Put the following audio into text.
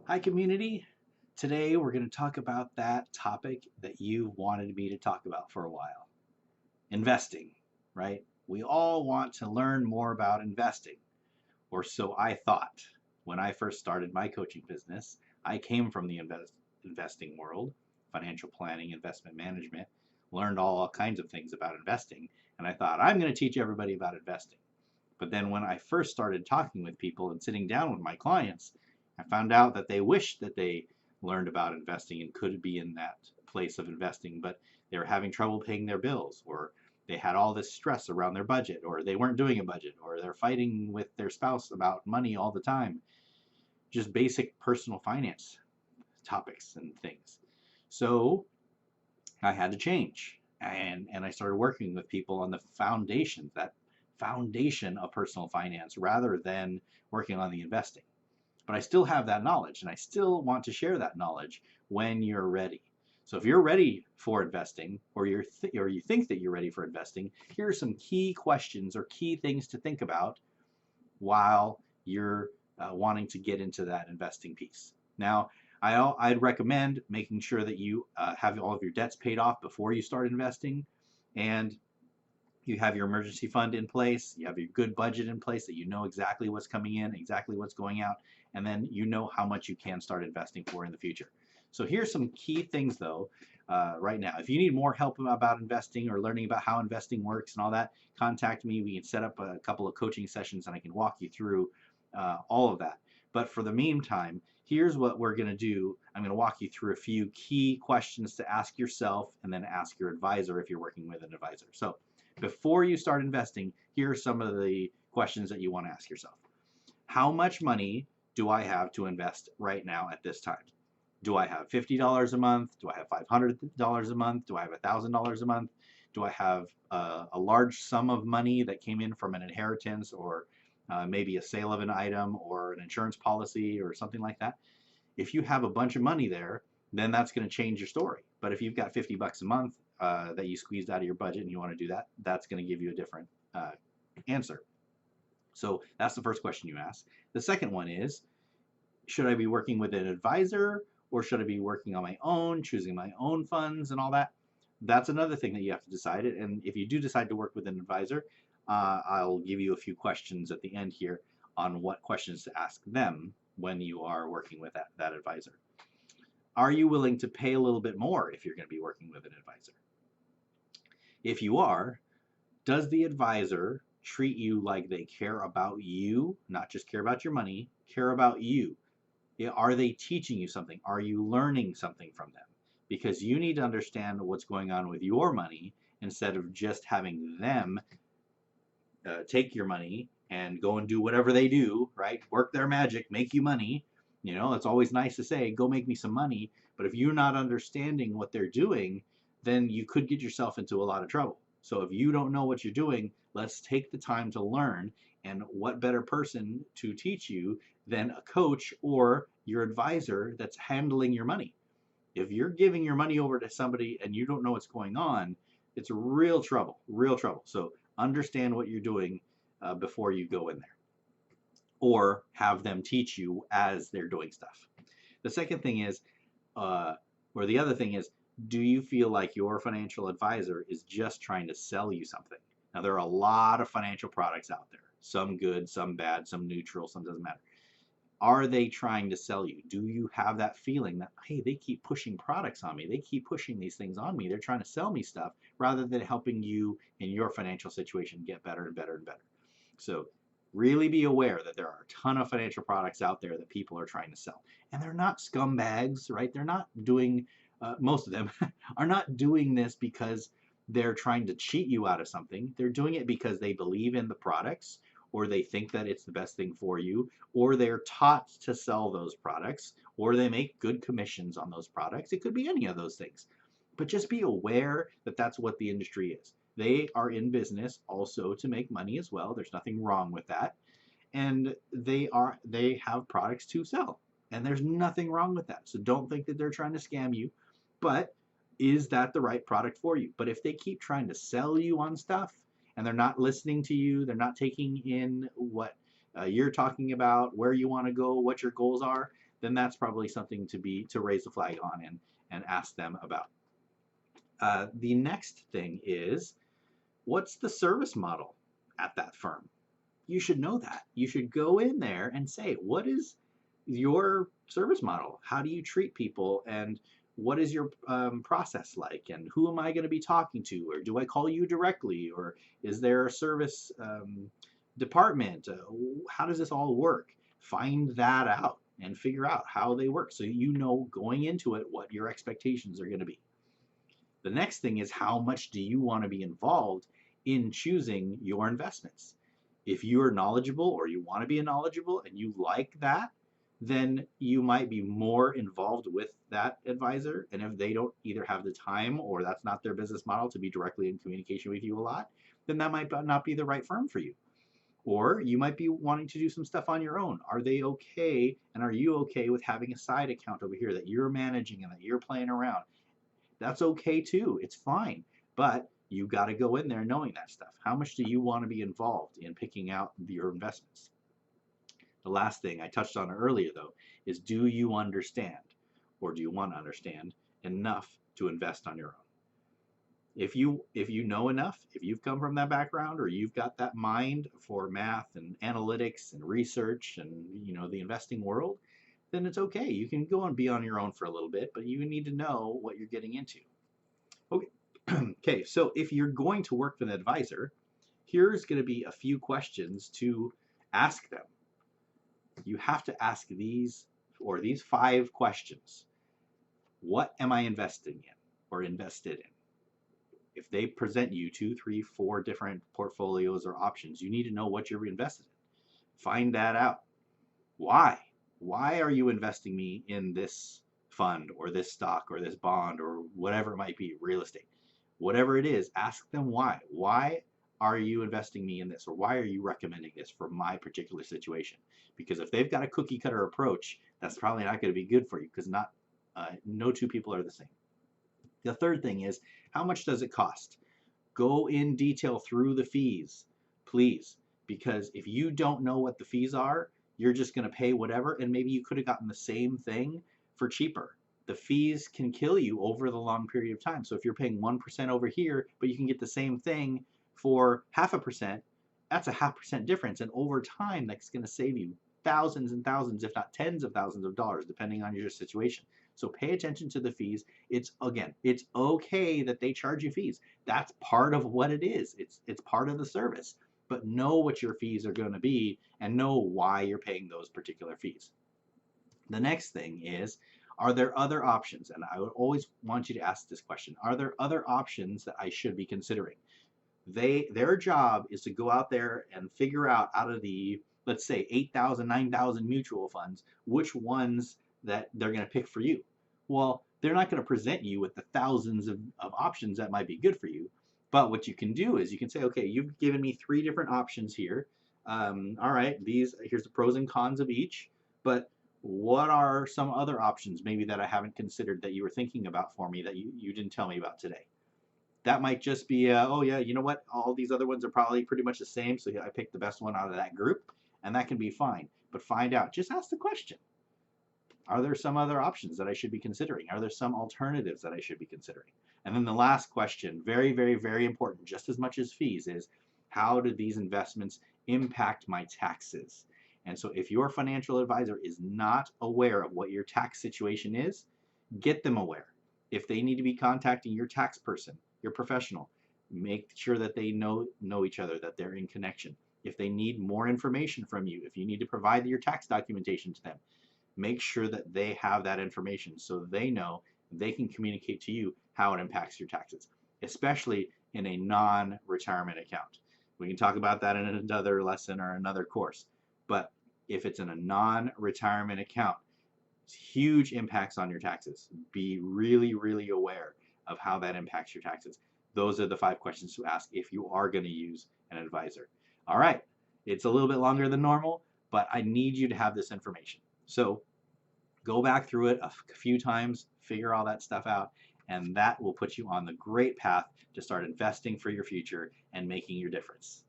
Hi, community. Today we're going to talk about that topic that you wanted me to talk about for a while, investing, right? We all want to learn more about investing, or so I thought. When I first started my coaching business, I came from the investing world, financial planning, investment management, learned all kinds of things about investing, and I thought, I'm going to teach everybody about investing. But then when I first started talking with people and sitting down with my clients, I found out that they wished that they learned about investing and could be in that place of investing, but they were having trouble paying their bills, or they had all this stress around their budget, or they weren't doing a budget, or they're fighting with their spouse about money all the time. Just basic personal finance topics and things. So I had to change. And I started working with people on the foundations, that foundation of personal finance, rather than working on the investing. But I still have that knowledge, and I still want to share that knowledge when you're ready. So if you're ready for investing, or or you think that you're ready for investing, here are some key questions or key things to think about while you're wanting to get into that investing piece. Now, I'd recommend making sure that you have all of your debts paid off before you start investing, and you have your emergency fund in place, you have your good budget in place, that you know exactly what's coming in, exactly what's going out, and then you know how much you can start investing for in the future. So here's some key things though, right now. If you need more help about investing or learning about how investing works and all that, contact me. We can set up a couple of coaching sessions and I can walk you through all of that. But for the meantime, here's what we're going to do. I'm going to walk you through a few key questions to ask yourself and then ask your advisor if you're working with an advisor. So before you start investing, here are some of the questions that you want to ask yourself. How much money do I have to invest right now at this time? Do I have $50 a month? Do I have $500 a month? Do I have $1,000 a month? Do I have a large sum of money that came in from an inheritance, or maybe a sale of an item, or an insurance policy, or something like that? If you have a bunch of money there, then that's going to change your story. But if you've got $50 a month that you squeezed out of your budget and you want to do that, that's going to give you a different answer. So that's the first question you ask. The second one is, should I be working with an advisor, or should I be working on my own, choosing my own funds and all that? That's another thing that you have to decide. And if you do decide to work with an advisor, I'll give you a few questions at the end here on what questions to ask them when you are working with that advisor. Are you willing to pay a little bit more if you're going to be working with an advisor? If you are, does the advisor treat you like they care about you, not just care about your money, care about you? Are they teaching you something? Are you learning something from them? Because you need to understand what's going on with your money instead of just having them take your money and go and do whatever they do, right? Work their magic, make you money. You know, it's always nice to say, go make me some money. But if you're not understanding what they're doing, then you could get yourself into a lot of trouble. So if you don't know what you're doing, let's take the time to learn. And what better person to teach you than a coach or your advisor that's handling your money? If you're giving your money over to somebody and you don't know what's going on, it's real trouble, real trouble. So understand what you're doing before you go in there, or have them teach you as they're doing stuff. The second thing is, or the other thing is, do you feel like your financial advisor is just trying to sell you something? Now, there are a lot of financial products out there, some good, some bad, some neutral, some doesn't matter. Are they trying to sell you? Do you have that feeling that, hey, they keep pushing products on me, they keep pushing these things on me, they're trying to sell me stuff rather than helping you in your financial situation get better and better and better? So really be aware that there are a ton of financial products out there that people are trying to sell, and they're not scumbags, right? They're not doing most of them are not doing this because they're trying to cheat you out of something. They're doing it because they believe in the products, or they think that it's the best thing for you, or they're taught to sell those products, or they make good commissions on those products. It could be any of those things. But just be aware that that's what the industry is. They are in business also to make money as well. There's nothing wrong with that. And they have products to sell. And there's nothing wrong with that. So don't think that they're trying to scam you. But is that the right product for you? But if they keep trying to sell you on stuff and they're not listening to you, they're not taking in what you're talking about, where you want to go, what your goals are, then that's probably something to raise the flag on and ask them about. The next thing is, what's the service model at that firm? You should know that. You should go in there and say, what is your service model? How do you treat people? And what is your process like? And who am I going to be talking to? Or do I call you directly? Or is there a service department? How does this all work? Find that out and figure out how they work so you know going into it what your expectations are going to be. The next thing is, how much do you want to be involved in choosing your investments? If you're knowledgeable or you want to be knowledgeable and you like that, then you might be more involved with that advisor. And if they don't either have the time or that's not their business model to be directly in communication with you a lot, then that might not be the right firm for you. Or you might be wanting to do some stuff on your own. Are they okay, and are you okay with having a side account over here that you're managing and that you're playing around? That's okay too. It's fine. But you got to go in there knowing that stuff. How much do you want to be involved in picking out your investments? The last thing I touched on earlier, though, is, do you understand, or do you want to understand enough to invest on your own? If you know enough, if you've come from that background, or you've got that mind for math and analytics and research and the investing world, then it's okay. You can go and be on your own for a little bit, but you need to know what you're getting into. Okay. Okay, so if you're going to work with an advisor, here's going to be a few questions to ask them. You have to ask these 5 questions. What am I investing in or invested in? If they present you 2, 3, 4 different portfolios or options, you need to know what you're invested in. Find that out. Why? Why are you investing me in this fund or this stock or this bond or whatever it might be, real estate? Whatever it is, ask them why. Why are you investing me in this, or why are you recommending this for my particular situation? Because if they've got a cookie cutter approach, that's probably not going to be good for you, because no two people are the same. The third thing is, how much does it cost? Go in detail through the fees, please, because if you don't know what the fees are, you're just going to pay whatever, and maybe you could have gotten the same thing for cheaper. The fees can kill you over the long period of time. So if you're paying 1% over here, but you can get the same thing for 0.5%, that's a 0.5% difference. And over time, that's going to save you thousands and thousands, if not tens of thousands of dollars, depending on your situation. So pay attention to the fees. It's okay that they charge you fees. That's part of what it is. It's part of the service. But know what your fees are going to be and know why you're paying those particular fees. The next thing is, are there other options? And I would always want you to ask this question. Are there other options that I should be considering? Their job is to go out there and figure out of the, let's say, 8,000, 9,000 mutual funds, which ones that they're going to pick for you. Well, they're not going to present you with the thousands of options that might be good for you. But what you can do is you can say, okay, you've given me 3 different options here. All right, here's the pros and cons of each. But what are some other options maybe that I haven't considered that you were thinking about for me that you didn't tell me about today? That might just be, oh yeah, you know what? All these other ones are probably pretty much the same, so I picked the best one out of that group, and that can be fine. But find out. Just ask the question. Are there some other options that I should be considering? Are there some alternatives that I should be considering? And then the last question, very, very, very important, just as much as fees, is how do these investments impact my taxes? And so if your financial advisor is not aware of what your tax situation is, get them aware. If they need to be contacting your tax person, your professional, make sure that they know each other, that they're in connection. If they need more information from you, if you need to provide your tax documentation to them, make sure that they have that information so they know they can communicate to you how it impacts your taxes, especially in a non-retirement account. We can talk about that in another lesson or another course. But if it's in a non-retirement account, it's huge impacts on your taxes. Be really, really aware of how that impacts your taxes. Those are the 5 questions to ask if you are going to use an advisor. All right, it's a little bit longer than normal, but I need you to have this information. So go back through it a few times, figure all that stuff out, and that will put you on the great path to start investing for your future and making your difference.